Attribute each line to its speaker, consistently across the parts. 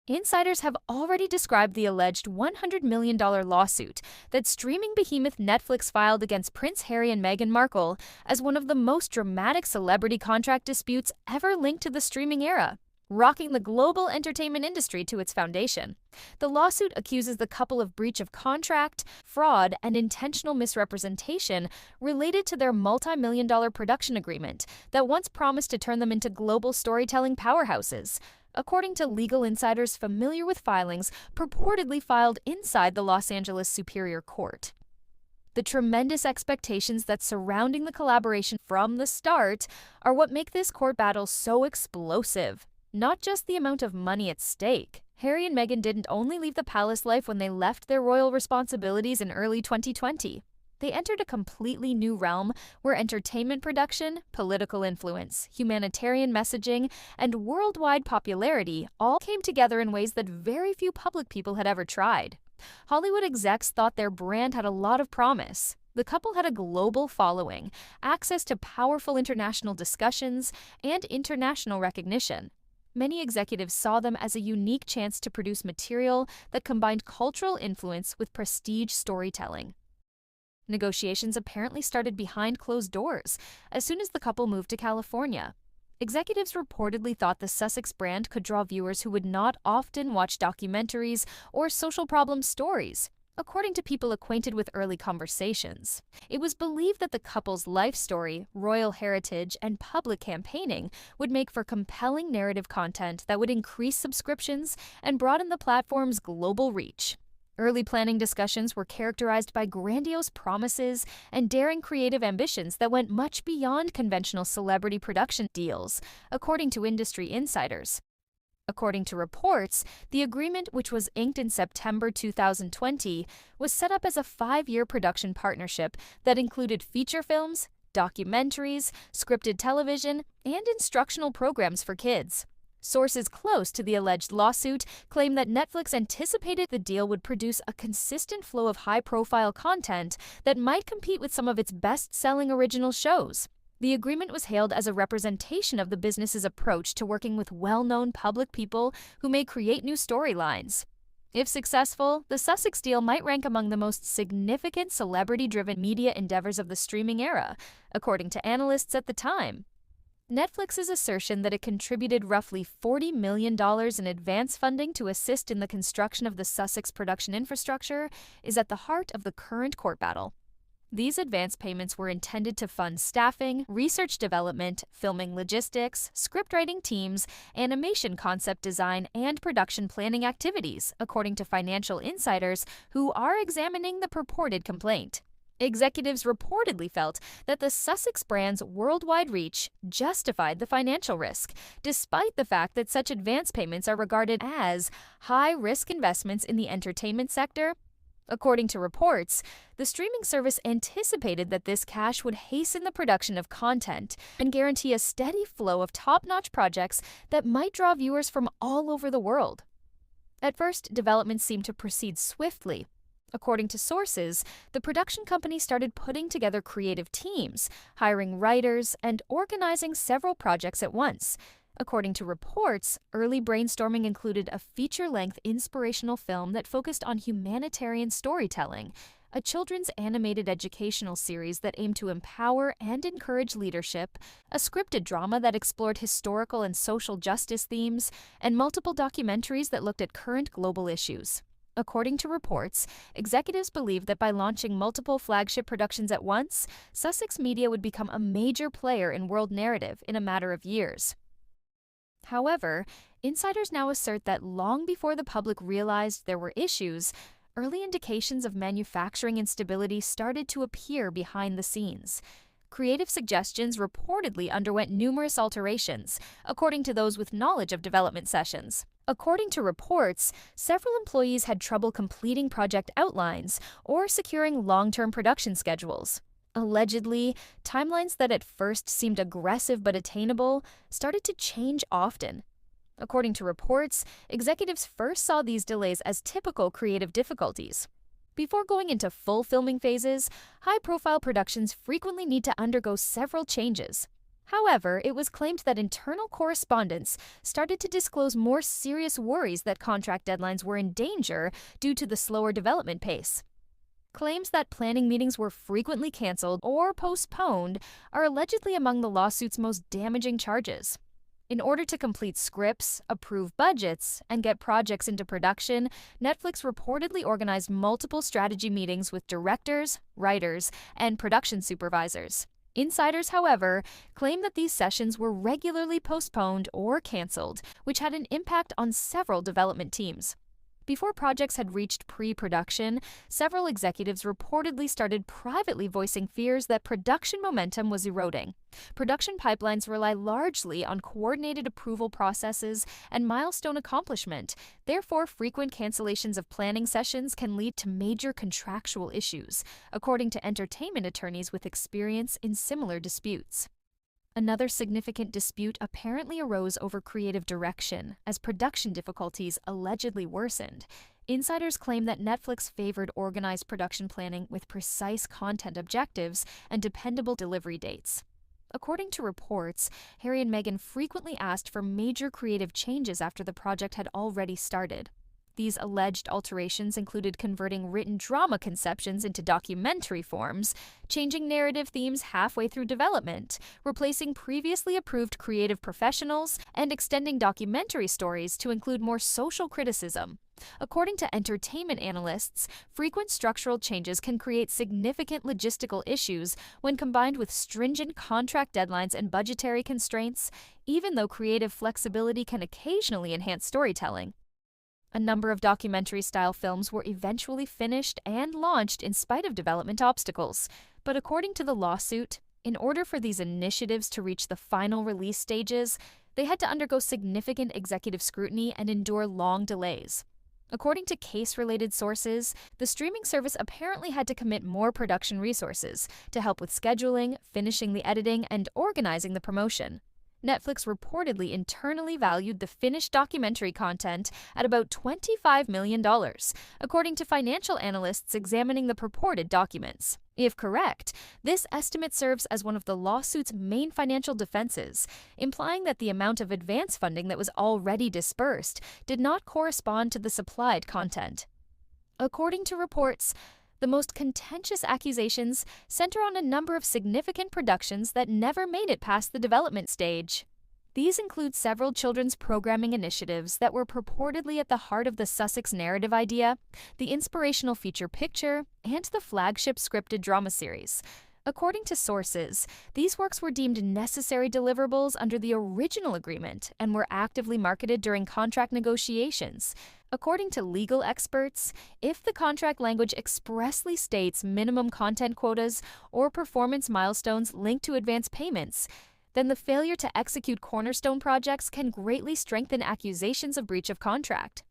Speaker 1: Insiders have already described the alleged $100 million lawsuit that streaming behemoth Netflix filed against Prince Harry and Meghan Markle as one of the most dramatic celebrity contract disputes ever linked to the streaming era, rocking the global entertainment industry to its foundation. The lawsuit accuses the couple of breach of contract, fraud, and intentional misrepresentation related to their multi-million-dollar production agreement that once promised to turn them into global storytelling powerhouses. According to legal insiders familiar with filings purportedly filed inside the Los Angeles Superior Court. The tremendous expectations that surrounding the collaboration from the start are what make this court battle so explosive. Not just the amount of money at stake. Harry and Meghan didn't only leave the palace life when they left their royal responsibilities in early 2020. They entered a completely new realm where entertainment production, political influence, humanitarian messaging, and worldwide popularity all came together in ways that very few public people had ever tried. Hollywood execs thought their brand had a lot of promise. The couple had a global following, access to powerful international discussions, and international recognition. Many executives saw them as a unique chance to produce material that combined cultural influence with prestige storytelling. Negotiations apparently started behind closed doors as soon as the couple moved to California. Executives reportedly thought the Sussex brand could draw viewers who would not often watch documentaries or social problem stories. According to people acquainted with early conversations, it was believed that the couple's life story, royal heritage, and public campaigning would make for compelling narrative content that would increase subscriptions and broaden the platform's global reach. Early planning discussions were characterized by grandiose promises and daring creative ambitions that went much beyond conventional celebrity production deals, according to industry insiders. According to reports, the agreement, which was inked in September 2020, was set up as a 5-year production partnership that included feature films, documentaries, scripted television, and instructional programs for kids. Sources close to the alleged lawsuit claim that Netflix anticipated the deal would produce a consistent flow of high-profile content that might compete with some of its best-selling original shows. The agreement was hailed as a representation of the business's approach to working with well-known public people who may create new storylines. If successful, the Sussex deal might rank among the most significant celebrity-driven media endeavors of the streaming era, according to analysts at the time. Netflix's assertion that it contributed roughly $40 million in advance funding to assist in the construction of the Sussex production infrastructure is at the heart of the current court battle. These advance payments were intended to fund staffing, research development, filming logistics, scriptwriting teams, animation concept design, and production planning activities, according to financial insiders who are examining the purported complaint. Executives reportedly felt that the Sussex brand's worldwide reach justified the financial risk, despite the fact that such advance payments are regarded as high-risk investments in the entertainment sector. According to reports, the streaming service anticipated that this cash would hasten the production of content and guarantee a steady flow of top-notch projects that might draw viewers from all over the world. At first, developments seemed to proceed swiftly. According to sources, the production company started putting together creative teams, hiring writers, and organizing several projects at once. According to reports, early brainstorming included a feature-length inspirational film that focused on humanitarian storytelling, a children's animated educational series that aimed to empower and encourage leadership, a scripted drama that explored historical and social justice themes, and multiple documentaries that looked at current global issues. According to reports, executives believed that by launching multiple flagship productions at once, Sussex Media would become a major player in world narrative in a matter of years. However, insiders now assert that long before the public realized there were issues, early indications of manufacturing instability started to appear behind the scenes. Creative suggestions reportedly underwent numerous alterations, according to those with knowledge of development sessions. According to reports, several employees had trouble completing project outlines or securing long-term production schedules. Allegedly, timelines that at first seemed aggressive but attainable started to change often. According to reports, executives first saw these delays as typical creative difficulties. Before going into full filming phases, high-profile productions frequently need to undergo several changes. However, it was claimed that internal correspondence started to disclose more serious worries that contract deadlines were in danger due to the slower development pace. Claims that planning meetings were frequently canceled or postponed are allegedly among the lawsuit's most damaging charges. In order to complete scripts, approve budgets, and get projects into production, Netflix reportedly organized multiple strategy meetings with directors, writers, and production supervisors. Insiders, however, claim that these sessions were regularly postponed or canceled, which had an impact on several development teams. Before projects had reached pre-production, several executives reportedly started privately voicing fears that production momentum was eroding. Production pipelines rely largely on coordinated approval processes and milestone accomplishment. Therefore, frequent cancellations of planning sessions can lead to major contractual issues, according to entertainment attorneys with experience in similar disputes. Another significant dispute apparently arose over creative direction, as production difficulties allegedly worsened. Insiders claim that Netflix favored organized production planning with precise content objectives and dependable delivery dates. According to reports, Harry and Meghan frequently asked for major creative changes after the project had already started. These alleged alterations included converting written drama conceptions into documentary forms, changing narrative themes halfway through development, replacing previously approved creative professionals, and extending documentary stories to include more social criticism. According to entertainment analysts, frequent structural changes can create significant logistical issues when combined with stringent contract deadlines and budgetary constraints, even though creative flexibility can occasionally enhance storytelling. A number of documentary-style films were eventually finished and launched in spite of development obstacles. But according to the lawsuit, in order for these initiatives to reach the final release stages, they had to undergo significant executive scrutiny and endure long delays. According to case-related sources, the streaming service apparently had to commit more production resources to help with scheduling, finishing the editing, and organizing the promotion. Netflix reportedly internally valued the finished documentary content at about $25 million, according to financial analysts examining the purported documents. If correct, this estimate serves as one of the lawsuit's main financial defenses, implying that the amount of advance funding that was already dispersed did not correspond to the supplied content. According to reports, the most contentious accusations center on a number of significant productions that never made it past the development stage. These include several children's programming initiatives that were purportedly at the heart of the Sussex narrative idea, the inspirational feature picture, and the flagship scripted drama series. According to sources, these works were deemed necessary deliverables under the original agreement and were actively marketed during contract negotiations. According to legal experts, if the contract language expressly states minimum content quotas or performance milestones linked to advance payments, then the failure to execute cornerstone projects can greatly strengthen accusations of breach of contract.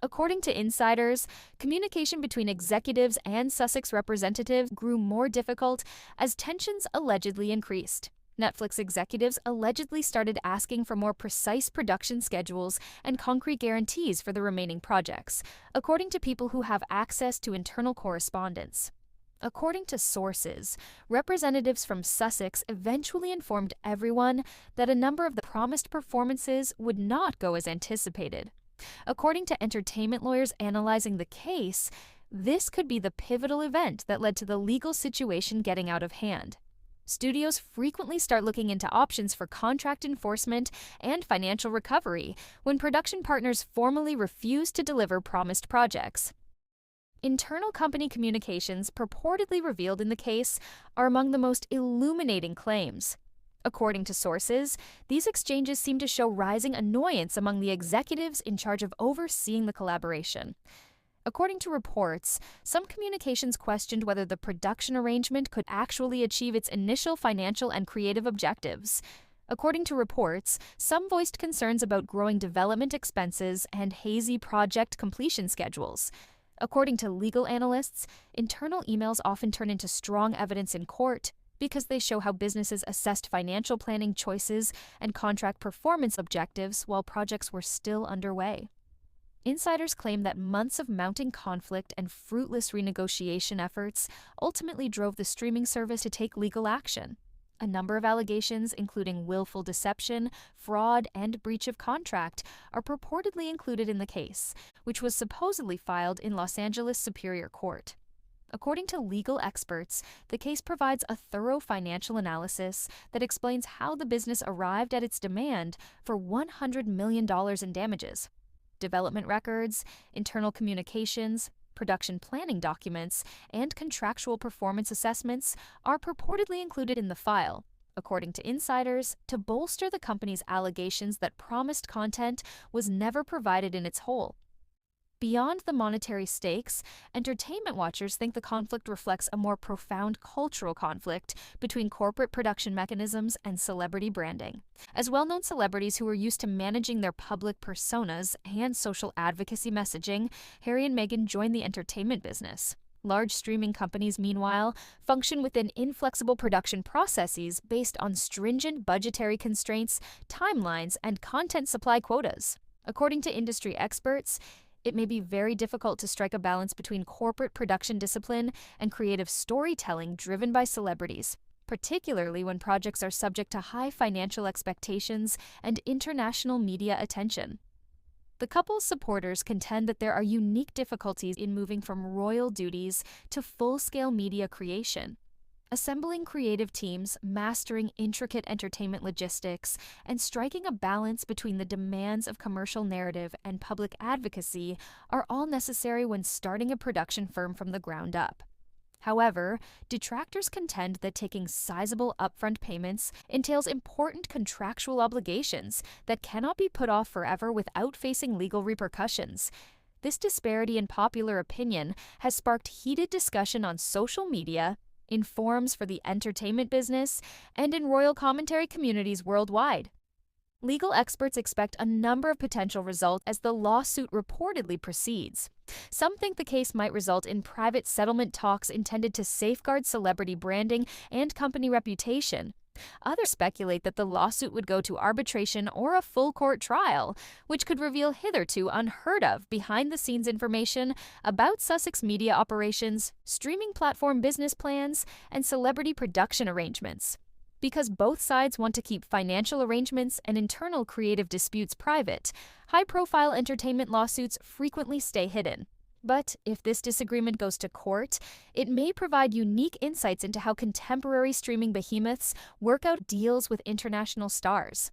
Speaker 1: According to insiders, communication between executives and Sussex representatives grew more difficult as tensions allegedly increased. Netflix executives allegedly started asking for more precise production schedules and concrete guarantees for the remaining projects, according to people who have access to internal correspondence. According to sources, representatives from Sussex eventually informed everyone that a number of the promised performances would not go as anticipated. According to entertainment lawyers analyzing the case, this could be the pivotal event that led to the legal situation getting out of hand. Studios frequently start looking into options for contract enforcement and financial recovery when production partners formally refuse to deliver promised projects. Internal company communications purportedly revealed in the case are among the most illuminating claims. According to sources, these exchanges seem to show rising annoyance among the executives in charge of overseeing the collaboration. According to reports, some communications questioned whether the production arrangement could actually achieve its initial financial and creative objectives. According to reports, some voiced concerns about growing development expenses and hazy project completion schedules. According to legal analysts, internal emails often turn into strong evidence in court because they show how businesses assessed financial planning choices and contract performance objectives while projects were still underway. Insiders claim that months of mounting conflict and fruitless renegotiation efforts ultimately drove the streaming service to take legal action. A number of allegations, including willful deception, fraud, and breach of contract, are purportedly included in the case, which was supposedly filed in Los Angeles Superior Court. According to legal experts, the case provides a thorough financial analysis that explains how the business arrived at its demand for $100 million in damages. Development records, internal communications, production planning documents, and contractual performance assessments are purportedly included in the file, according to insiders, to bolster the company's allegations that promised content was never provided in its whole. Beyond the monetary stakes, entertainment watchers think the conflict reflects a more profound cultural conflict between corporate production mechanisms and celebrity branding. As well-known celebrities who are used to managing their public personas and social advocacy messaging, Harry and Meghan joined the entertainment business. Large streaming companies, meanwhile, function within inflexible production processes based on stringent budgetary constraints, timelines, and content supply quotas. According to industry experts, it may be very difficult to strike a balance between corporate production discipline and creative storytelling driven by celebrities, particularly when projects are subject to high financial expectations and international media attention. The couple's supporters contend that there are unique difficulties in moving from royal duties to full-scale media creation. Assembling creative teams, mastering intricate entertainment logistics, and striking a balance between the demands of commercial narrative and public advocacy are all necessary when starting a production firm from the ground up. However, detractors contend that taking sizable upfront payments entails important contractual obligations that cannot be put off forever without facing legal repercussions. This disparity in popular opinion has sparked heated discussion on social media, in forums for the entertainment business, and in royal commentary communities worldwide. Legal experts expect a number of potential results as the lawsuit reportedly proceeds. Some think the case might result in private settlement talks intended to safeguard celebrity branding and company reputation. Others speculate that the lawsuit would go to arbitration or a full court trial, which could reveal hitherto unheard of behind-the-scenes information about Sussex media operations, streaming platform business plans, and celebrity production arrangements. Because both sides want to keep financial arrangements and internal creative disputes private, high-profile entertainment lawsuits frequently stay hidden. But if this disagreement goes to court, it may provide unique insights into how contemporary streaming behemoths work out deals with international stars.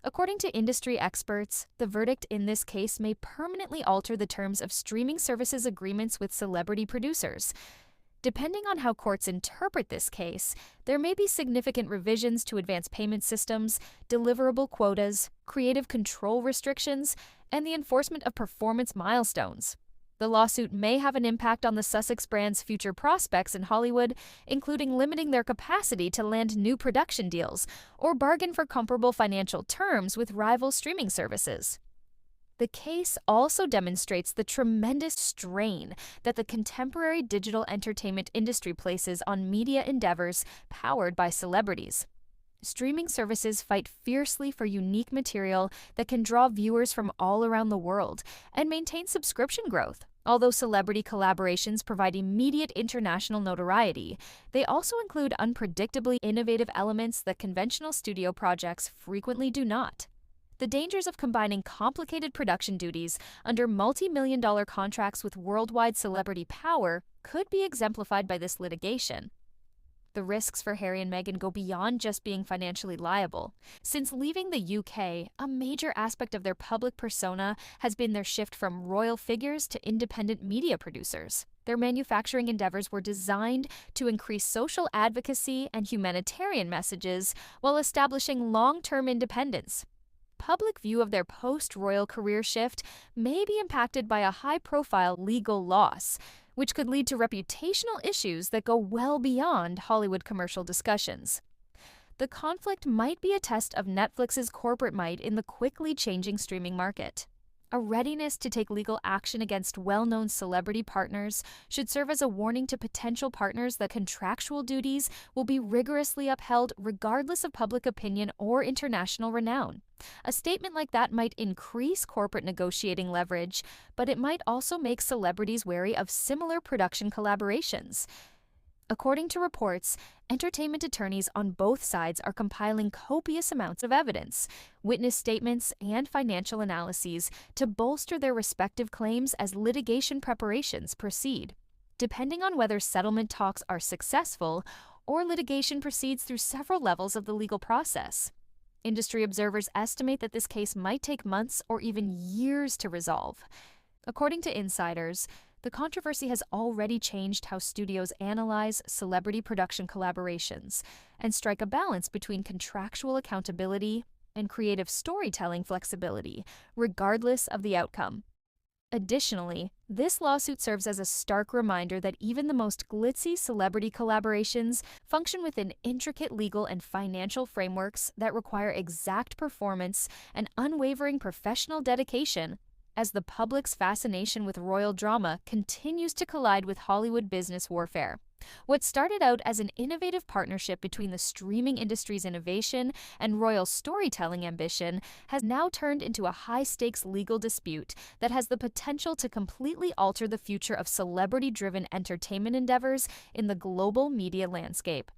Speaker 1: According to industry experts, the verdict in this case may permanently alter the terms of streaming services agreements with celebrity producers. Depending on how courts interpret this case, there may be significant revisions to advance payment systems, deliverable quotas, creative control restrictions, and the enforcement of performance milestones. The lawsuit may have an impact on the Sussex brand's future prospects in Hollywood, including limiting their capacity to land new production deals or bargain for comparable financial terms with rival streaming services. The case also demonstrates the tremendous strain that the contemporary digital entertainment industry places on media endeavors powered by celebrities. Streaming services fight fiercely for unique material that can draw viewers from all around the world and maintain subscription growth. Although celebrity collaborations provide immediate international notoriety, they also include unpredictably innovative elements that conventional studio projects frequently do not. The dangers of combining complicated production duties under multi-million-dollar contracts with worldwide celebrity power could be exemplified by this litigation. The risks for Harry and Meghan go beyond just being financially liable. Since leaving the UK, a major aspect of their public persona has been their shift from royal figures to independent media producers. Their manufacturing endeavors were designed to increase social advocacy and humanitarian messages while establishing long-term independence. Public view of their post-royal career shift may be impacted by a high-profile legal loss, which could lead to reputational issues that go well beyond Hollywood commercial discussions. The conflict might be a test of Netflix's corporate might in the quickly changing streaming market. A readiness to take legal action against well-known celebrity partners should serve as a warning to potential partners that contractual duties will be rigorously upheld regardless of public opinion or international renown. A statement like that might increase corporate negotiating leverage, but it might also make celebrities wary of similar production collaborations. According to reports, entertainment attorneys on both sides are compiling copious amounts of evidence, witness statements, and financial analyses to bolster their respective claims as litigation preparations proceed. Depending on whether settlement talks are successful or litigation proceeds through several levels of the legal process. Industry observers estimate that this case might take months or even years to resolve. According to insiders, the controversy has already changed how studios analyze celebrity production collaborations and strike a balance between contractual accountability and creative storytelling flexibility, regardless of the outcome. Additionally, this lawsuit serves as a stark reminder that even the most glitzy celebrity collaborations function within intricate legal and financial frameworks that require exact performance and unwavering professional dedication, as the public's fascination with royal drama continues to collide with Hollywood business warfare. What started out as an innovative partnership between the streaming industry's innovation and royal storytelling ambition has now turned into a high-stakes legal dispute that has the potential to completely alter the future of celebrity-driven entertainment endeavors in the global media landscape.